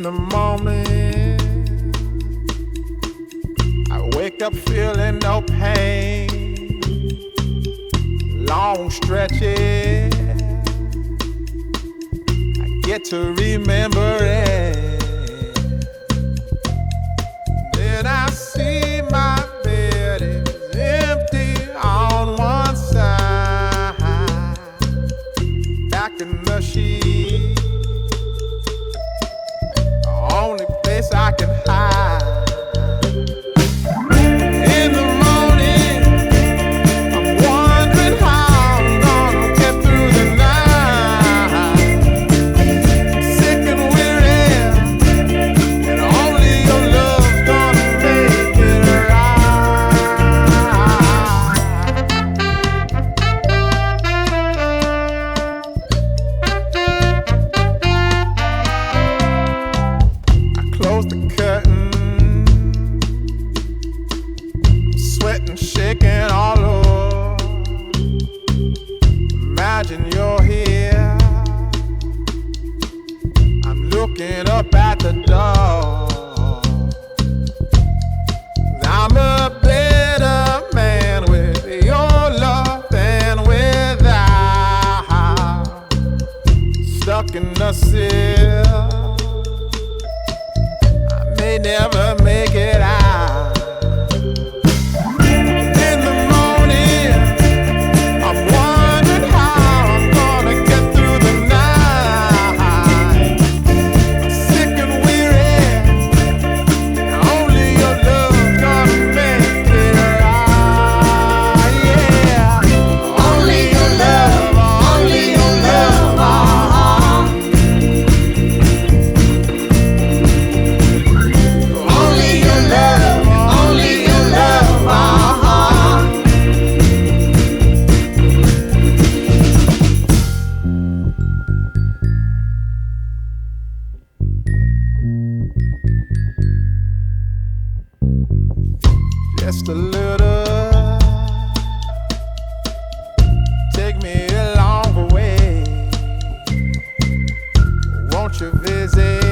the morning, I wake up feeling no pain. Long stretches, I get to remember it. Then I see my bed is empty on one side. Back in the sheet, the only place I can hide. In the morning, I'm wondering how I'm gonna get through the night. I'm sick and weary, and only your love's gonna make it right. I close the curtain, sweating, shaking all over. Imagine you're here. I'm looking up at the door. I'm a better man with your love than without. Stuck in the cell, I may never make it out. In the morning, I'm wondering how I'm gonna get through the night. I'm sick and weary, and only your love's gonna make it right. Yeah, only your love, only your love. Only your love, only your love. Just a little, take me along the way. Won't you visit